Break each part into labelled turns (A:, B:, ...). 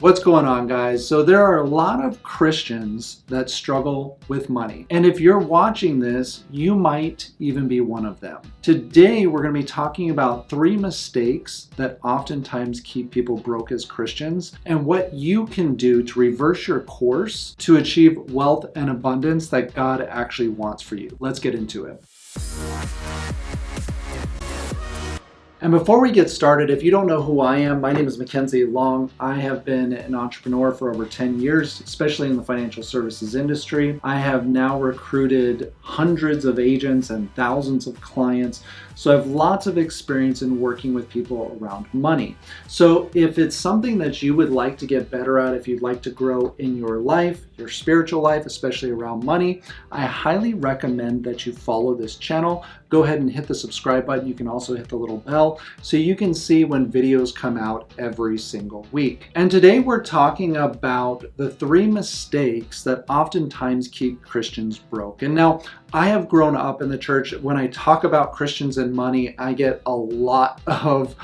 A: What's going on, guys? So there are a lot of Christians that struggle with money. And if you're watching this, you might even be one of them. Today, we're going to be talking about 3 mistakes that oftentimes keep people broke as Christians and what you can do to reverse your course to achieve wealth and abundance that God actually wants for you. Let's get into it. And before we get started, if you don't know who I am, my name is Mckensy. I have been an entrepreneur for over 10 years, especially in the financial services industry. I have now recruited hundreds of agents and thousands of clients. So I have lots of experience in working with people around money. So if it's something that you would like to get better at, if you'd like to grow in your life, your spiritual life, especially around money, I highly recommend that you follow this channel. Go ahead and hit the subscribe button. You can also hit the little bell so you can see when videos come out every single week. And today we're talking about the 3 mistakes that oftentimes keep Christians broke. And now, I have grown up in the church. When I talk about Christians and money, I get a lot of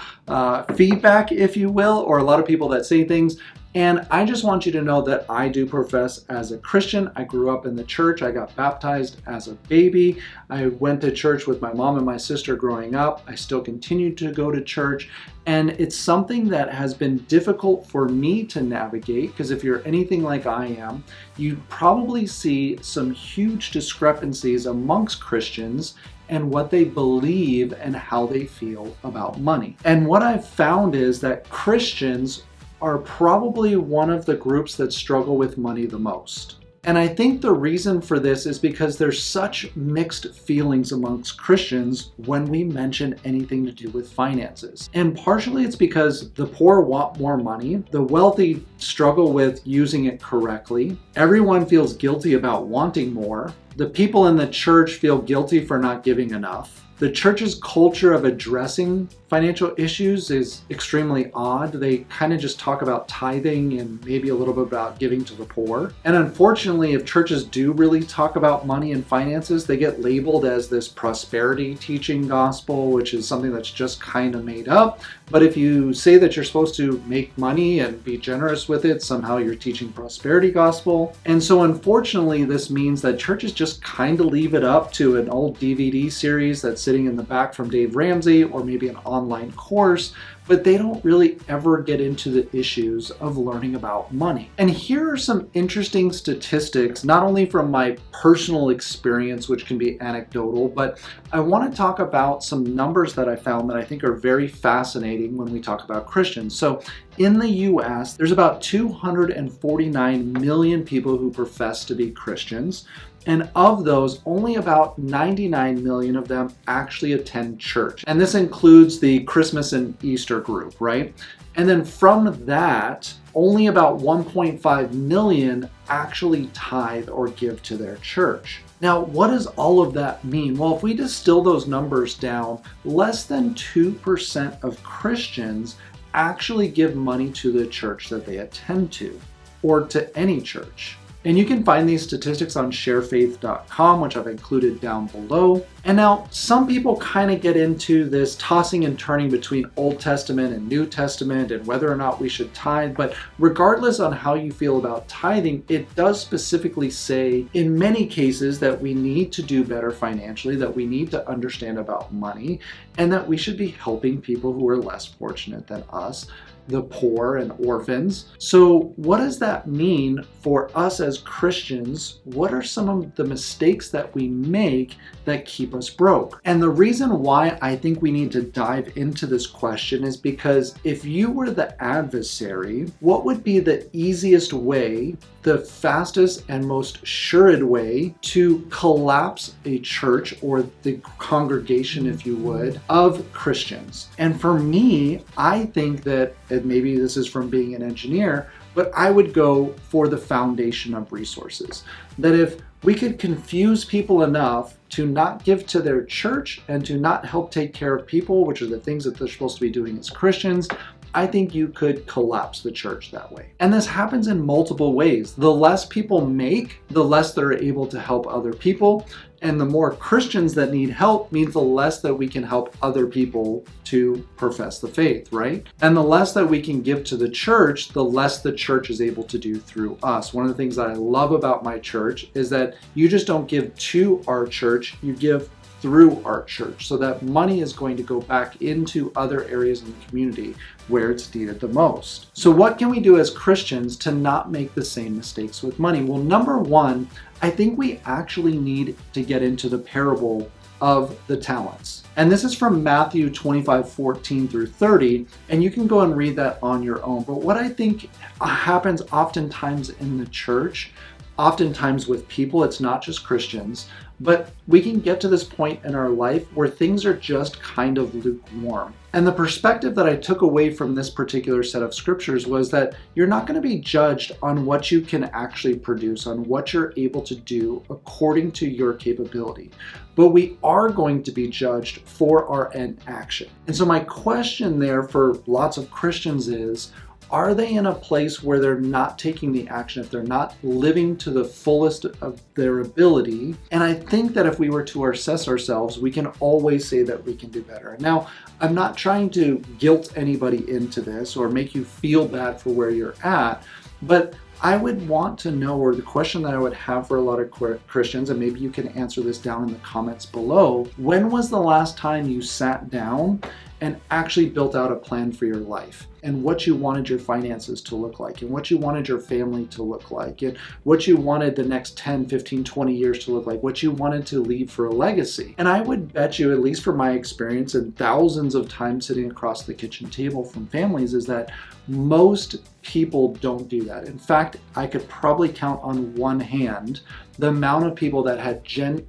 A: feedback, if you will, or a lot of people that say things. And I just want you to know that I do profess as a Christian. I grew up in the church. I got baptized as a baby. I went to church with my mom and my sister growing up. I still continue to go to church. And it's something that has been difficult for me to navigate because if you're anything like I am, you probably see some huge discrepancies amongst Christians and what they believe and how they feel about money. And what I've found is that Christians are probably one of the groups that struggle with money the most. And I think the reason for this is because there's such mixed feelings amongst Christians when we mention anything to do with finances. And partially it's because the poor want more money, the wealthy struggle with using it correctly, everyone feels guilty about wanting more, the people in the church feel guilty for not giving enough. The church's culture of addressing financial issues is extremely odd. They kind of just talk about tithing and maybe a little bit about giving to the poor. And unfortunately, if churches do really talk about money and finances, they get labeled as this prosperity teaching gospel, which is something that's just kind of made up. But if you say that you're supposed to make money and be generous with it, somehow you're teaching prosperity gospel. And so unfortunately, this means that churches just kind of leave it up to an old DVD series that's sitting in the back from Dave Ramsey or maybe an online course, but they don't really ever get into the issues of learning about money. And here are some interesting statistics, not only from my personal experience, which can be anecdotal, but I want to talk about some numbers that I found that I think are very fascinating when we talk about Christians. So in the US, there's about 249 million people who profess to be Christians. And of those, only about 99 million of them actually attend church. And this includes the Christmas and Easter group, right? And then from that, only about 1.5 million actually tithe or give to their church. Now, what does all of that mean? Well, if we distill those numbers down, less than 2% of Christians actually give money to the church that they attend to, or to any church. And you can find these statistics on sharefaith.com, which I've included down below. And now some people kind of get into this tossing and turning between Old Testament and New Testament and whether or not we should tithe. But regardless on how you feel about tithing, it does specifically say in many cases that we need to do better financially, that we need to understand about money, and that we should be helping people who are less fortunate than us, the poor and orphans. So what does that mean for us as Christians? What are some of the mistakes that we make that keep us broke? And the reason why I think we need to dive into this question is because if you were the adversary, what would be the easiest way, the fastest and most assured way to collapse a church or the congregation, if you would, of Christians? And for me, I think that, and maybe this is from being an engineer, but I would go for the foundation of resources. That if we could confuse people enough to not give to their church and to not help take care of people, which are the things that they're supposed to be doing as Christians, I think you could collapse the church that way. And this happens in multiple ways. The less people make, the less they're able to help other people. And the more Christians that need help means the less that we can help other people to profess the faith, right? And the less that we can give to the church, the less the church is able to do through us. One of the things that I love about my church is that you just don't give to our church, you give through our church, so that money is going to go back into other areas in the community where it's needed the most. So what can we do as Christians to not make the same mistakes with money? Well, number one, I think we actually need to get into the parable of the talents. And this is from Matthew 25:14 through 30, and you can go and read that on your own. But what I think happens oftentimes in the church, oftentimes with people, it's not just Christians, but we can get to this point in our life where things are just kind of lukewarm. And the perspective that I took away from this particular set of scriptures was that you're not going to be judged on what you can actually produce, on what you're able to do according to your capability. But we are going to be judged for our end action. And so my question there for lots of Christians is, are they in a place where they're not taking the action, if they're not living to the fullest of their ability? And I think that if we were to assess ourselves, we can always say that we can do better. Now, I'm not trying to guilt anybody into this or make you feel bad for where you're at, but I would want to know, or the question that I would have for a lot of Christians, and maybe you can answer this down in the comments below, when was the last time you sat down and actually built out a plan for your life and what you wanted your finances to look like and what you wanted your family to look like and what you wanted the next 10, 15, 20 years to look like, what you wanted to leave for a legacy? And I would bet you, at least from my experience and thousands of times sitting across the kitchen table from families, is that most people don't do that. In fact, I could probably count on one hand the amount of people that had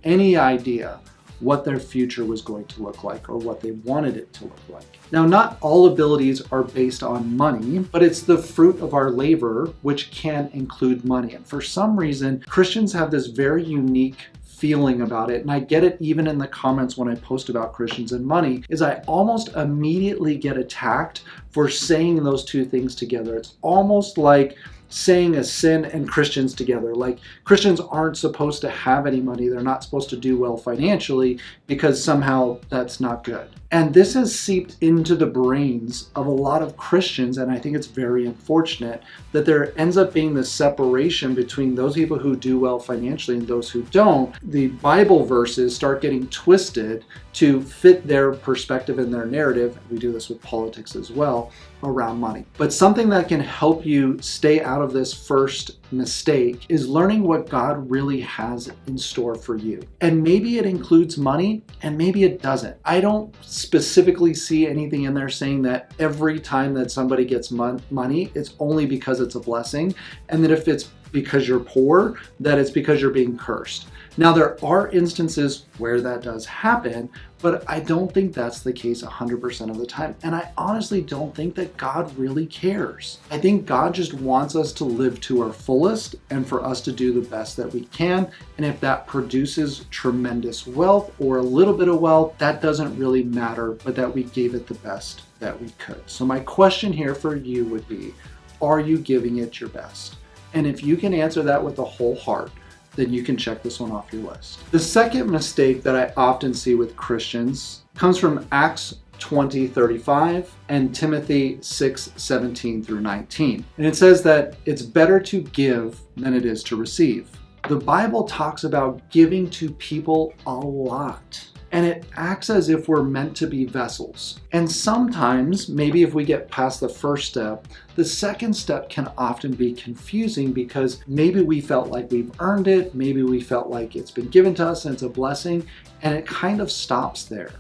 A: any idea what their future was going to look like or what they wanted it to look like. Now, not all abilities are based on money, but it's the fruit of our labor, which can include money. And for some reason, Christians have this very unique feeling about it, and I get it even in the comments when I post about Christians and money, is I almost immediately get attacked for saying those two things together. It's almost like saying a sin and Christians together. Like, Christians aren't supposed to have any money, they're not supposed to do well financially because somehow that's not good. And this has seeped into the brains of a lot of Christians, and I think it's very unfortunate that there ends up being this separation between those people who do well financially and those who don't. The Bible verses start getting twisted to fit their perspective and their narrative. We do this with politics as well, around money. But something that can help you stay out of this first mistake is learning what God really has in store for you. And maybe it includes money and maybe it doesn't. I don't specifically see anything in there saying that every time that somebody gets money, it's only because it's a blessing, and that if it's because you're poor, that it's because you're being cursed. Now, there are instances where that does happen, but I don't think that's the case 100% of the time. And I honestly don't think that God really cares. I think God just wants us to live to our fullest and for us to do the best that we can. And if that produces tremendous wealth or a little bit of wealth, that doesn't really matter, but that we gave it the best that we could. So my question here for you would be, are you giving it your best? And if you can answer that with a whole heart, then you can check this one off your list. The second mistake that I often see with Christians comes from Acts 20:35 and Timothy 6:17 through 19. And it says that it's better to give than it is to receive. The Bible talks about giving to people a lot. And it acts as if we're meant to be vessels. And sometimes, maybe if we get past the first step, the second step can often be confusing because maybe we felt like we've earned it, maybe we felt like it's been given to us and it's a blessing, and it kind of stops there.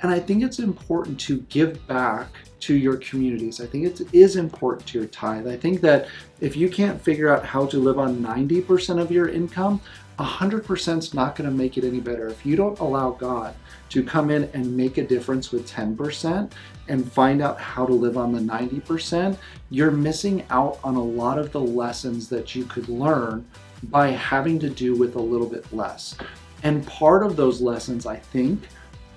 A: And I think it's important to give back to your communities. I think it is important to your tithe. I think that if you can't figure out how to live on 90% of your income, 100% is not going to make it any better. If you don't allow God to come in and make a difference with 10% and find out how to live on the 90%, you're missing out on a lot of the lessons that you could learn by having to do with a little bit less. And part of those lessons, I think,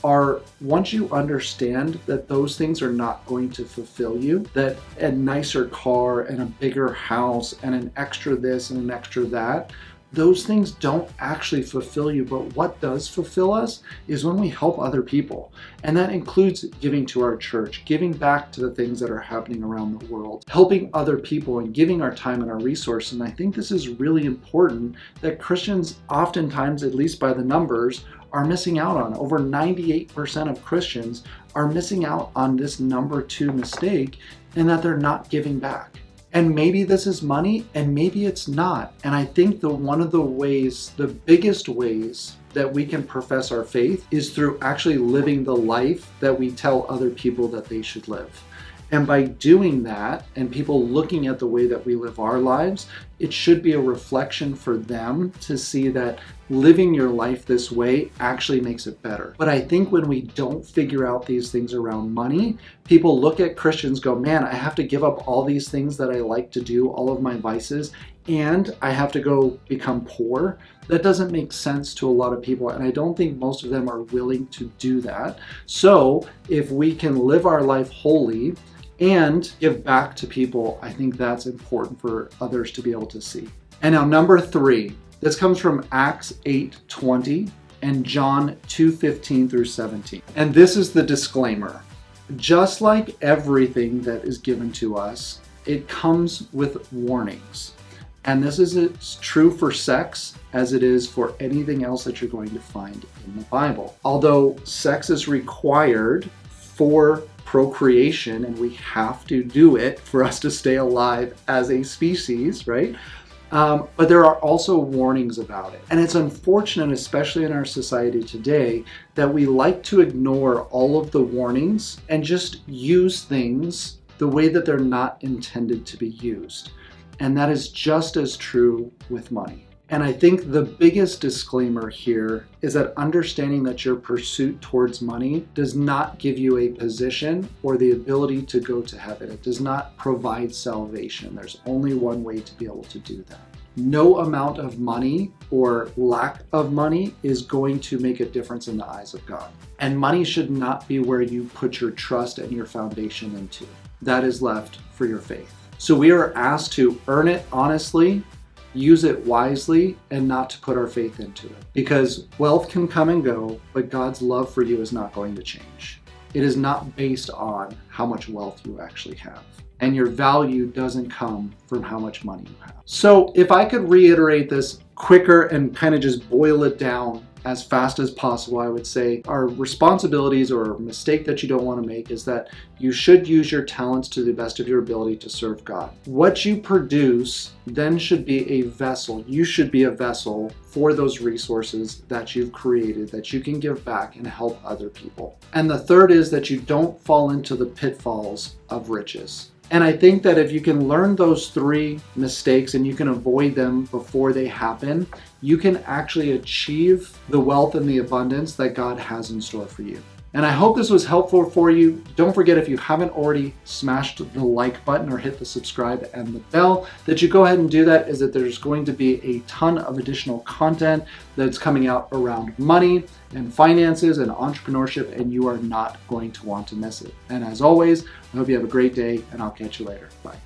A: are once you understand that those things are not going to fulfill you, that a nicer car and a bigger house and an extra this and an extra that, those things don't actually fulfill you. But what does fulfill us is when we help other people. And that includes giving to our church, giving back to the things that are happening around the world, helping other people and giving our time and our resources. And I think this is really important that Christians oftentimes, at least by the numbers, are missing out on. Over 98% of Christians are missing out on this number 2 mistake, in that they're not giving back. And maybe this is money, and maybe it's not. And I think one of the ways, the biggest ways that we can profess our faith is through actually living the life that we tell other people that they should live. And by doing that, and people looking at the way that we live our lives, it should be a reflection for them to see that living your life this way actually makes it better. But I think when we don't figure out these things around money, people look at Christians, go, man, I have to give up all these things that I like to do, all of my vices, and I have to go become poor. That doesn't make sense to a lot of people, and I don't think most of them are willing to do that. So if we can live our life holy and give back to people, I think that's important for others to be able to see. And now number 3, this comes from Acts 8:20 and John 2:15 through 17. And this is the disclaimer. Just like everything that is given to us, it comes with warnings. And this is as true for sex as it is for anything else that you're going to find in the Bible. Although sex is required for procreation, and we have to do it for us to stay alive as a species, right? But there are also warnings about it. And it's unfortunate, especially in our society today, that we like to ignore all of the warnings and just use things the way that they're not intended to be used. And that is just as true with money. And I think the biggest disclaimer here is that understanding that your pursuit towards money does not give you a position or the ability to go to heaven. It does not provide salvation. There's only one way to be able to do that. No amount of money or lack of money is going to make a difference in the eyes of God. And money should not be where you put your trust and your foundation into. That is left for your faith. So we are asked to earn it honestly, use it wisely, and not to put our faith into it. Because wealth can come and go, but God's love for you is not going to change. It is not based on how much wealth you actually have. And your value doesn't come from how much money you have. So if I could reiterate this quicker and kind of just boil it down as fast as possible, I would say our responsibilities, or a mistake that you don't want to make, is that you should use your talents to the best of your ability to serve God. What you produce then should be a vessel. You should be a vessel for those resources that you've created, that you can give back and help other people. And the third is that you don't fall into the pitfalls of riches. And I think that if you can learn those 3 mistakes and you can avoid them before they happen, you can actually achieve the wealth and the abundance that God has in store for you. And I hope this was helpful for you. Don't forget, if you haven't already smashed the like button or hit the subscribe and the bell, that you go ahead and do that. Is that there's going to be a ton of additional content that's coming out around money and finances and entrepreneurship, and you are not going to want to miss it. And as always, I hope you have a great day, and I'll catch you later. Bye.